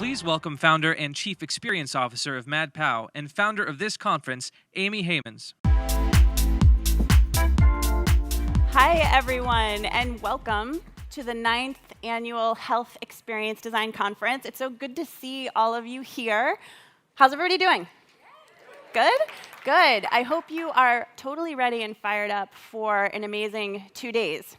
Please welcome founder and chief experience officer of MadPow and founder of this conference, Amy Heymans. Hi, everyone, and welcome to the 9th Annual Health Experience Design Conference. It's so good to see all of you here. How's everybody doing? Good? Good. I hope you are totally ready and fired up for an amazing 2 days.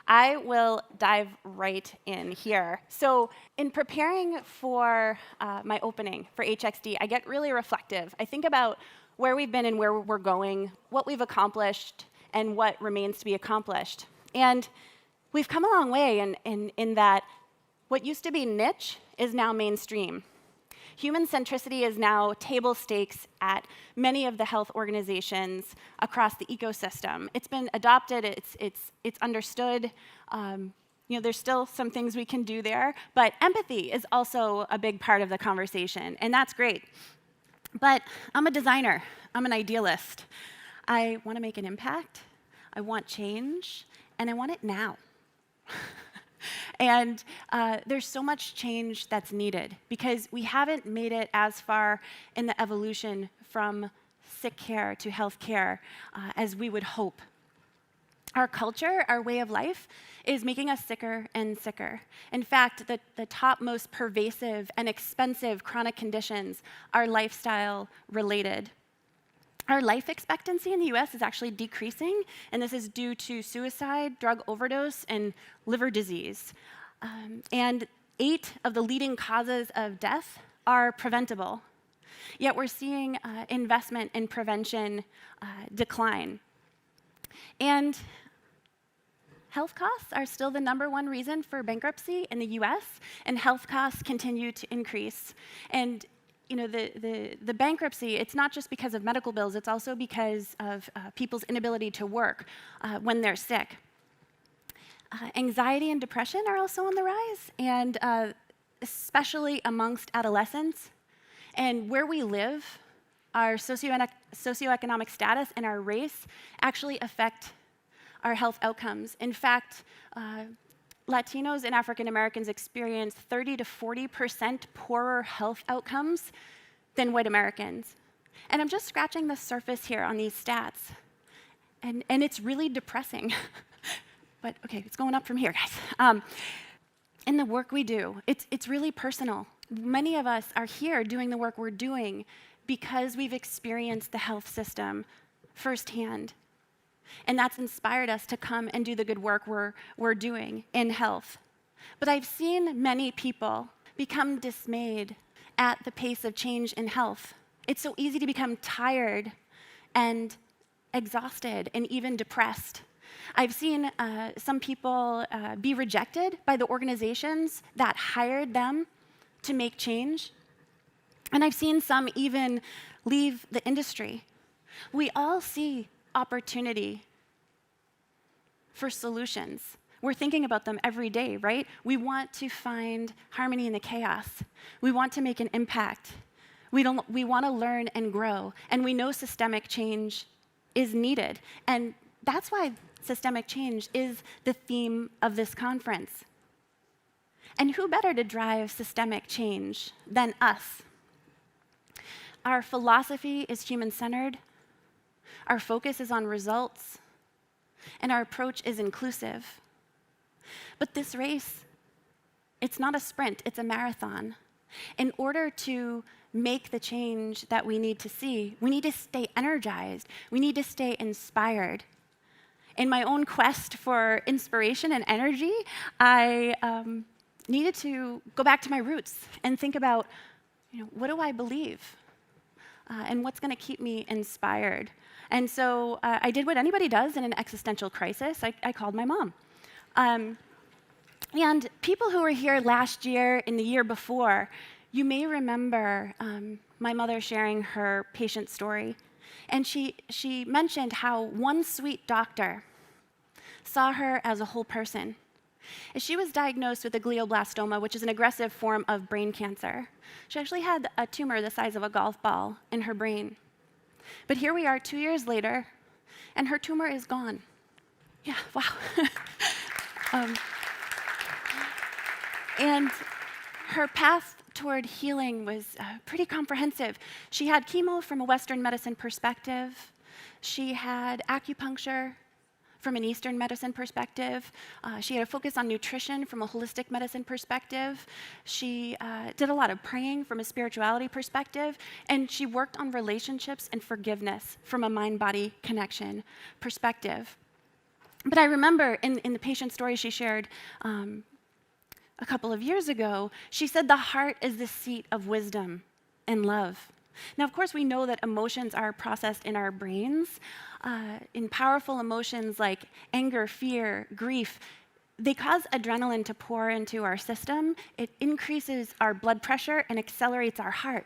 I will dive right in here. So in preparing for my opening for HXD, I get really reflective. I think about where we've been and where we're going, what we've accomplished, and what remains to be accomplished. And we've come a long way in that what used to be niche is now mainstream. Human centricity is now table stakes at many of the health organizations across the ecosystem. It's been adopted, it's understood. There's still some things we can do there, but empathy is also a big part of the conversation, and that's great. But I'm a designer, I'm an idealist. I want to make an impact, I want change, and I want it now. And there's so much change that's needed because we haven't made it as far in the evolution from sick care to health care as we would hope. Our culture, our way of life, is making us sicker and sicker. In fact, the top most pervasive and expensive chronic conditions are lifestyle related. Our life expectancy in the US is actually decreasing, and this is due to suicide, drug overdose, and liver disease. And 8 of the leading causes of death are preventable. Yet we're seeing investment in prevention decline. And health costs are still the #1 reason for bankruptcy in the US, and health costs continue to increase. And the bankruptcy, it's not just because of medical bills, it's also because of people's inability to work when they're sick. Anxiety and depression are also on the rise, and especially amongst adolescents. And where we live, our socioeconomic status and our race actually affect our health outcomes. In fact, Latinos and African Americans experience 30 to 40% poorer health outcomes than white Americans. And I'm just scratching the surface here on these stats. And it's really depressing. But okay, it's going up from here, guys. In the work we do, it's really personal. Many of us are here doing the work we're doing because we've experienced the health system firsthand. And that's inspired us to come and do the good work we're doing in health. But I've seen many people become dismayed at the pace of change in health. It's so easy to become tired and exhausted and even depressed. I've seen some people be rejected by the organizations that hired them to make change. And I've seen some even leave the industry. We all see opportunity for solutions. We're thinking about them every day, right? We want to find harmony in the chaos. We want to make an impact. We want to learn and grow. And we know systemic change is needed. And that's why systemic change is the theme of this conference. And who better to drive systemic change than us? Our philosophy is human-centered. Our focus is on results, and our approach is inclusive. But this race, it's not a sprint, it's a marathon. In order to make the change that we need to see, we need to stay energized, we need to stay inspired. In my own quest for inspiration and energy, I needed to go back to my roots and think about, what do I believe? And what's going to keep me inspired? And so I did what anybody does in an existential crisis. I called my mom. And people who were here last year and the year before, you may remember my mother sharing her patient story. And she mentioned how one sweet doctor saw her as a whole person. And she was diagnosed with a glioblastoma, which is an aggressive form of brain cancer. She actually had a tumor the size of a golf ball in her brain. But here we are 2 years later, and her tumor is gone. Yeah, wow. And her path toward healing was pretty comprehensive. She had chemo from a Western medicine perspective. She had acupuncture from an Eastern medicine perspective. She had a focus on nutrition from a holistic medicine perspective. She did a lot of praying from a spirituality perspective. And she worked on relationships and forgiveness from a mind-body connection perspective. But I remember in the patient story she shared a couple of years ago, she said the heart is the seat of wisdom and love. Now, of course, we know that emotions are processed in our brains. In powerful emotions like anger, fear, grief, they cause adrenaline to pour into our system. It increases our blood pressure and accelerates our heart.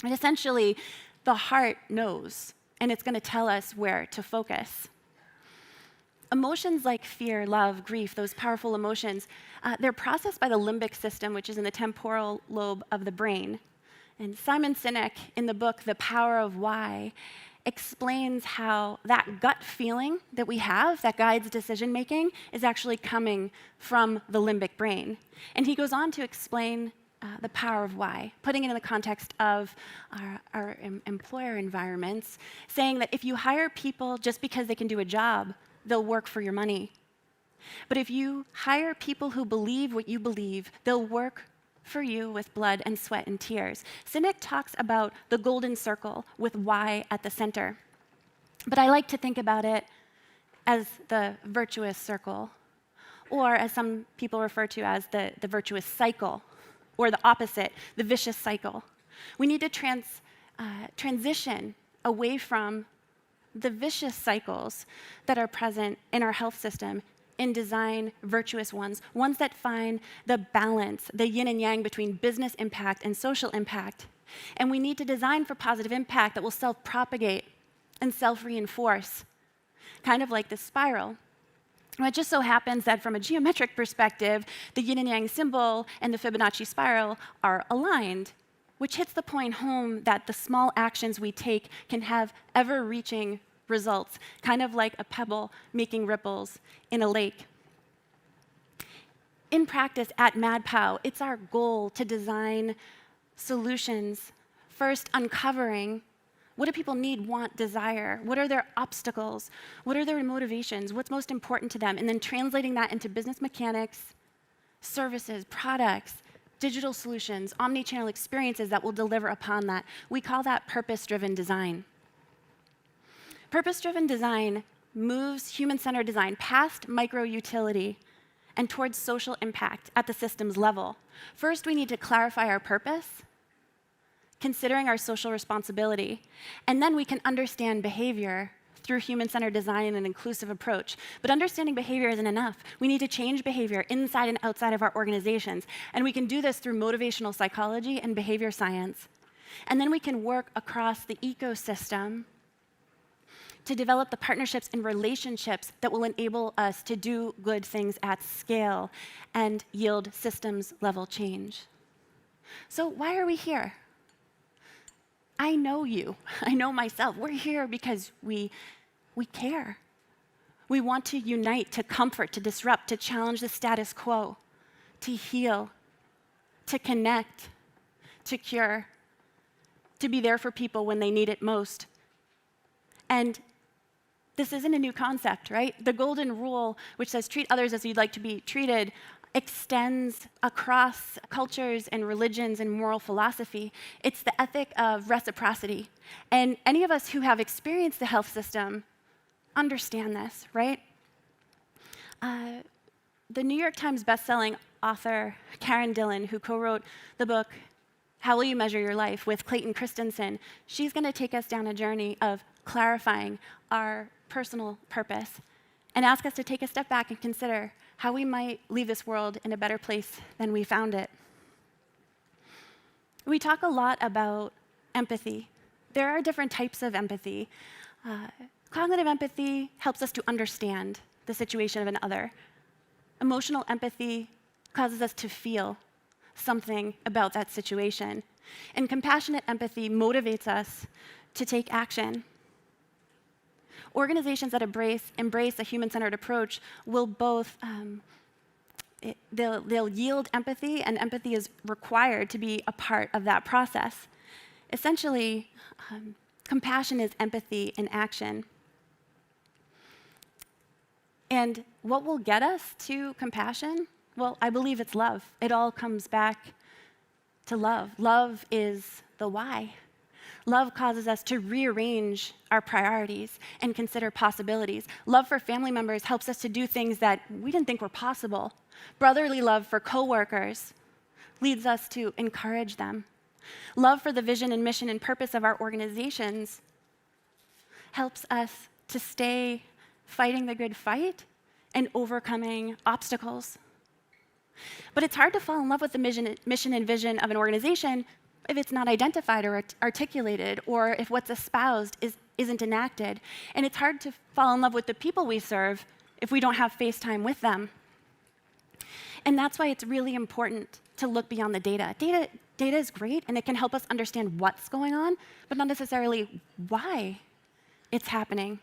And essentially, the heart knows, and it's going to tell us where to focus. Emotions like fear, love, grief, those powerful emotions, they're processed by the limbic system, which is in the temporal lobe of the brain. And Simon Sinek, in the book The Power of Why, explains how that gut feeling that we have that guides decision making is actually coming from the limbic brain. And he goes on to explain the power of why, putting it in the context of our employer environments, saying that if you hire people just because they can do a job, they'll work for your money. But if you hire people who believe what you believe, they'll work for you with blood and sweat and tears. Sinek talks about the golden circle with why at the center. But I like to think about it as the virtuous circle, or as some people refer to as the virtuous cycle, or the opposite, the vicious cycle. We need to transition away from the vicious cycles that are present in our health system and design virtuous ones that find the balance, the yin and yang between business impact and social impact. And we need to design for positive impact that will self-propagate and self-reinforce, kind of like this spiral. Well, it just so happens that from a geometric perspective, the yin and yang symbol and the Fibonacci spiral are aligned, which hits the point home that the small actions we take can have ever-reaching results, kind of like a pebble making ripples in a lake. In practice at MadPow, it's our goal to design solutions, first uncovering what do people need, want, desire? What are their obstacles? What are their motivations? What's most important to them? And then translating that into business mechanics, services, products, digital solutions, omni-channel experiences that will deliver upon that. We call that purpose-driven design. Purpose-driven design moves human-centered design past micro-utility and towards social impact at the systems level. First, we need to clarify our purpose, considering our social responsibility, and then we can understand behavior through human-centered design and an inclusive approach. But understanding behavior isn't enough. We need to change behavior inside and outside of our organizations, and we can do this through motivational psychology and behavior science. And then we can work across the ecosystem to develop the partnerships and relationships that will enable us to do good things at scale and yield systems-level change. So why are we here? I know you. I know myself. We're here because we care. We want to unite, to comfort, to disrupt, to challenge the status quo, to heal, to connect, to cure, to be there for people when they need it most. And this isn't a new concept, right? The golden rule, which says treat others as you'd like to be treated, extends across cultures and religions and moral philosophy. It's the ethic of reciprocity. And any of us who have experienced the health system understand this, right? The New York Times bestselling author Karen Dillon, who co-wrote the book How Will You Measure Your Life with Clayton Christensen, she's going to take us down a journey of clarifying our personal purpose and ask us to take a step back and consider how we might leave this world in a better place than we found it. We talk a lot about empathy. There are different types of empathy. Cognitive empathy helps us to understand the situation of another. Emotional empathy causes us to feel something about that situation. And compassionate empathy motivates us to take action. Organizations that embrace a human-centered approach will both they'll yield empathy, and empathy is required to be a part of that process. Essentially, compassion is empathy in action. And what will get us to compassion? Well, I believe it's love. It all comes back to love. Love is the why. Love causes us to rearrange our priorities and consider possibilities. Love for family members helps us to do things that we didn't think were possible. Brotherly love for coworkers leads us to encourage them. Love for the vision and mission and purpose of our organizations helps us to stay fighting the good fight and overcoming obstacles. But it's hard to fall in love with the mission and vision of an organization if it's not identified or articulated, or if what's espoused isn't enacted. And it's hard to fall in love with the people we serve if we don't have face time with them. And that's why it's really important to look beyond the data. Data is great, and it can help us understand what's going on, but not necessarily why it's happening.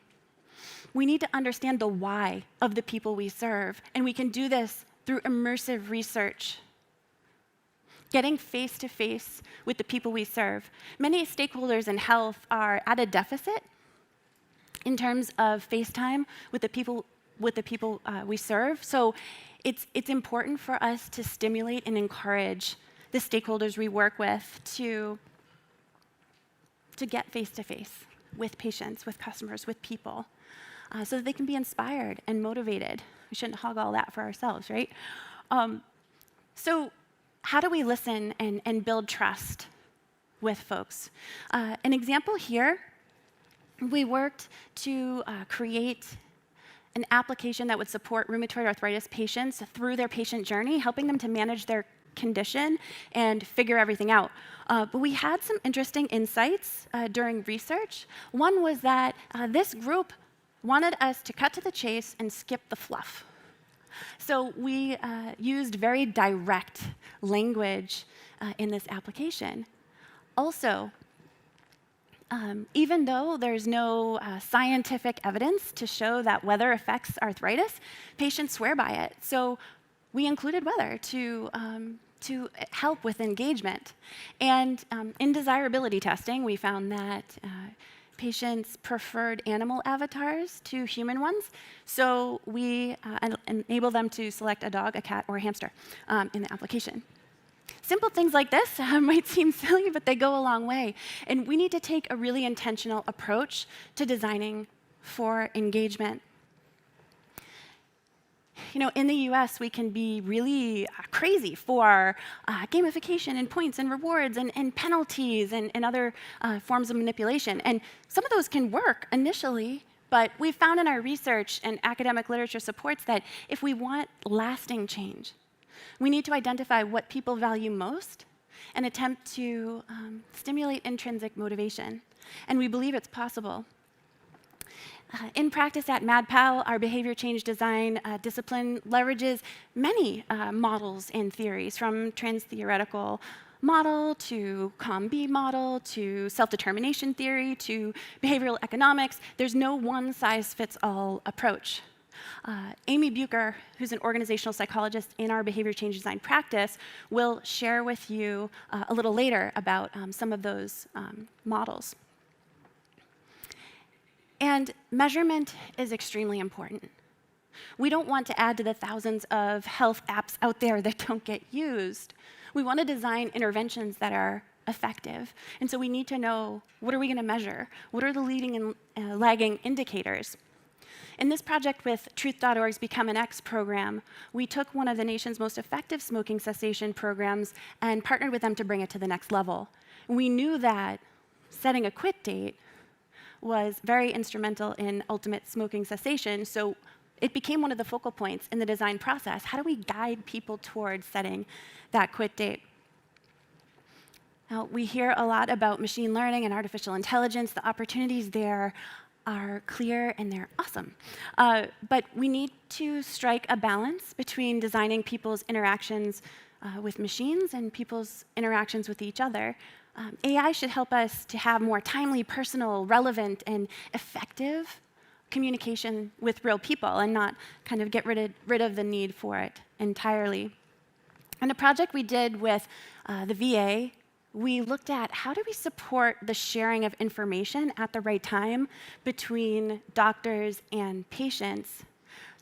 We need to understand the why of the people we serve, and we can do this through immersive research. Getting face-to-face with the people we serve. Many stakeholders in health are at a deficit in terms of face time with the people we serve. So it's important for us to stimulate and encourage the stakeholders we work with to get face-to-face with patients, with customers, with people, so that they can be inspired and motivated. We shouldn't hog all that for ourselves, right? So how do we listen and build trust with folks? An example here, we worked to create an application that would support rheumatoid arthritis patients through their patient journey, helping them to manage their condition and figure everything out. But we had some interesting insights during research. One was that this group wanted us to cut to the chase and skip the fluff. So we used very direct language in this application. Also, even though there's no scientific evidence to show that weather affects arthritis, patients swear by it. So we included weather to help with engagement. And in desirability testing, we found that patients preferred animal avatars to human ones, so we enable them to select a dog, a cat, or a hamster in the application. Simple things like this might seem silly, but they go a long way. And we need to take a really intentional approach to designing for engagement. You know, in the US, we can be really crazy for gamification and points and rewards and penalties and other forms of manipulation. And some of those can work initially, but we've found in our research, and academic literature supports, that if we want lasting change, we need to identify what people value most and attempt to stimulate intrinsic motivation. And we believe it's possible. In practice at MadPow, our behavior change design discipline leverages many models and theories, from trans-theoretical model to COM-B model to self-determination theory to behavioral economics. There's no one-size-fits-all approach. Amy Bucher, who's an organizational psychologist in our behavior change design practice, will share with you a little later about some of those models. And measurement is extremely important. We don't want to add to the thousands of health apps out there that don't get used. We want to design interventions that are effective. And so we need to know, what are we going to measure? What are the leading and lagging indicators? In this project with Truth.org's Become an X program, we took one of the nation's most effective smoking cessation programs and partnered with them to bring it to the next level. We knew that setting a quit date was very instrumental in ultimate smoking cessation, so it became one of the focal points in the design process. How do we guide people towards setting that quit date? Now, we hear a lot about machine learning and artificial intelligence. The opportunities there are clear and they're awesome. But we need to strike a balance between designing people's interactions with machines and people's interactions with each other. AI should help us to have more timely, personal, relevant, and effective communication with real people and not kind of get rid of the need for it entirely. In a project we did with the VA, we looked at how do we support the sharing of information at the right time between doctors and patients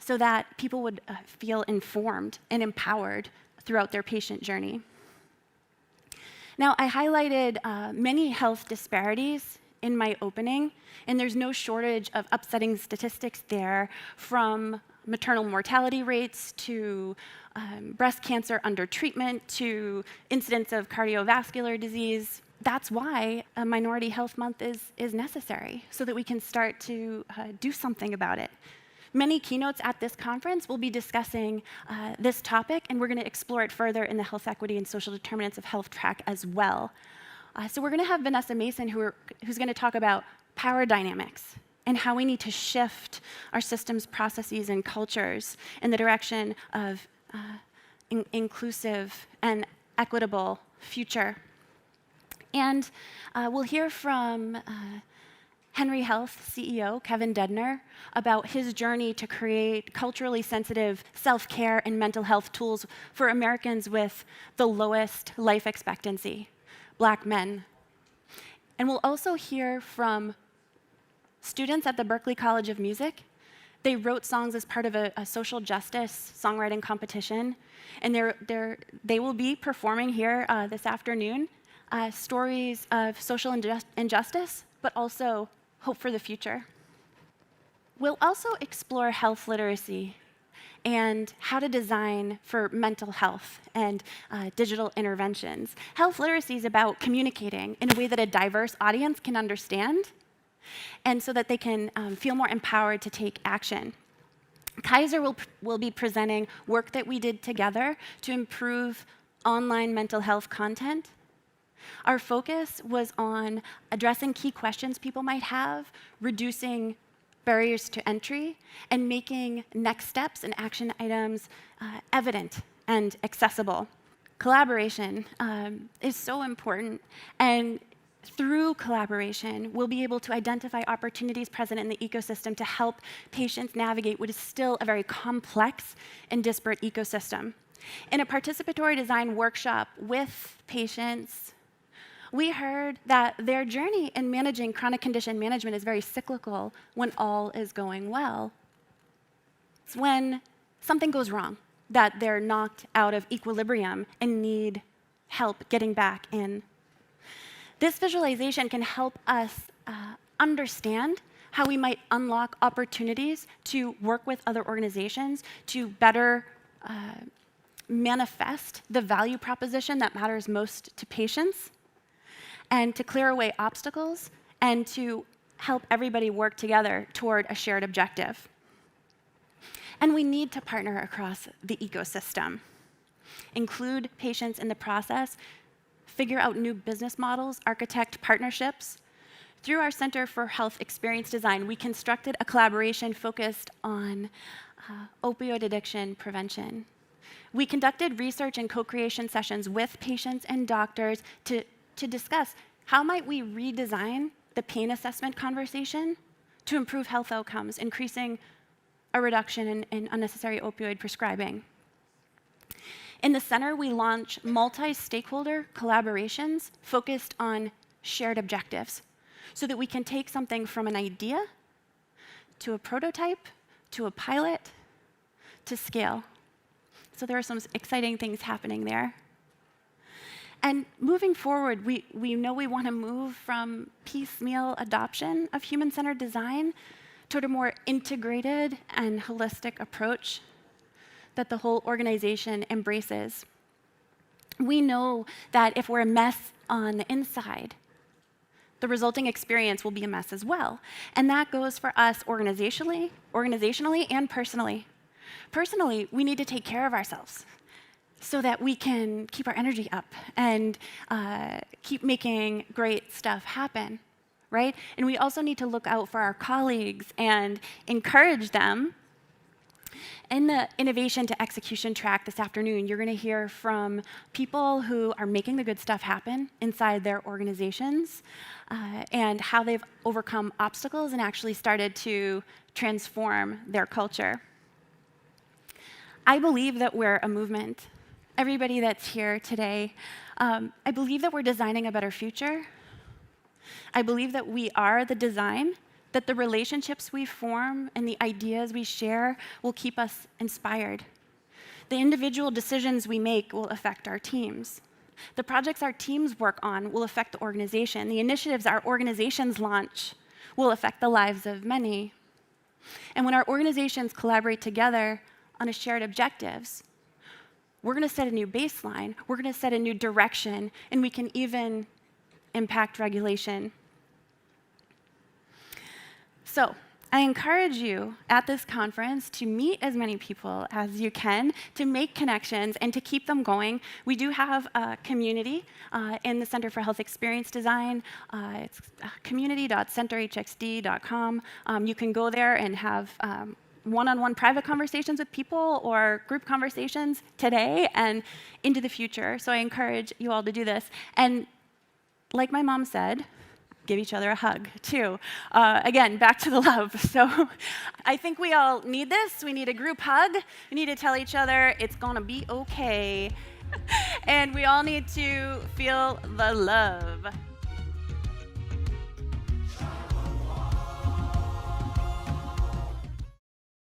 so that people would feel informed and empowered throughout their patient journey. Now, I highlighted many health disparities in my opening, and there's no shortage of upsetting statistics there, from maternal mortality rates to breast cancer under treatment to incidence of cardiovascular disease. That's why a Minority Health Month is necessary, so that we can start to do something about it. Many keynotes at this conference will be discussing this topic, and we're going to explore it further in the Health Equity and Social Determinants of Health track as well. So we're going to have Vanessa Mason, who's going to talk about power dynamics and how we need to shift our systems, processes, and cultures in the direction of inclusive and equitable future. And we'll hear from Henry Health CEO Kevin Dedner about his journey to create culturally sensitive self-care and mental health tools for Americans with the lowest life expectancy, Black men. And we'll also hear from students at the Berklee College of Music. They wrote songs as part of a social justice songwriting competition, and they will be performing here this afternoon stories of social injustice, but also hope for the future. We'll also explore health literacy and how to design for mental health and digital interventions. Health literacy is about communicating in a way that a diverse audience can understand, and so that they can feel more empowered to take action. Kaiser will be presenting work that we did together to improve online mental health content. Our focus was on addressing key questions people might have, reducing barriers to entry, and making next steps and action items evident and accessible. Collaboration is so important, and through collaboration, we'll be able to identify opportunities present in the ecosystem to help patients navigate what is still a very complex and disparate ecosystem. In a participatory design workshop with patients, we heard that their journey in managing chronic condition management is very cyclical when all is going well. It's when something goes wrong that they're knocked out of equilibrium and need help getting back in. This visualization can help us understand how we might unlock opportunities to work with other organizations to better manifest the value proposition that matters most to patients, and to clear away obstacles, and to help everybody work together toward a shared objective. And we need to partner across the ecosystem, include patients in the process, figure out new business models, architect partnerships. Through our Center for Health Experience Design, we constructed a collaboration focused on opioid addiction prevention. We conducted research and co-creation sessions with patients and doctors to discuss how might we redesign the pain assessment conversation to improve health outcomes, increasing a reduction in unnecessary opioid prescribing. In the center, we launch multi-stakeholder collaborations focused on shared objectives so that we can take something from an idea to a prototype, to a pilot, to scale. So there are some exciting things happening there. And moving forward, we know we want to move from piecemeal adoption of human-centered design toward a more integrated and holistic approach that the whole organization embraces. We know that if we're a mess on the inside, the resulting experience will be a mess as well. And that goes for us organizationally and personally. Personally, we need to take care of ourselves so that we can keep our energy up and keep making great stuff happen, right? And we also need to look out for our colleagues and encourage them. In the innovation to execution track this afternoon, you're going to hear from people who are making the good stuff happen inside their organizations and how they've overcome obstacles and actually started to transform their culture. I believe that we're a movement. Everybody that's here today, I believe that we're designing a better future. I believe that we are the design, that the relationships we form and the ideas we share will keep us inspired. The individual decisions we make will affect our teams. The projects our teams work on will affect the organization. The initiatives our organizations launch will affect the lives of many. And when our organizations collaborate together on a shared objectives, we're going to set a new baseline, we're going to set a new direction, and we can even impact regulation. So, I encourage you at this conference to meet as many people as you can, to make connections, and to keep them going. We do have a community in the Center for Health Experience Design. It's community.centerhxd.com. You can go there and have one-on-one private conversations with people or group conversations today and into the future. So I encourage you all to do this. And like my mom said, give each other a hug, too. Again, back to the love. So I think we all need this. We need a group hug. We need to tell each other it's going to be okay. And we all need to feel the love.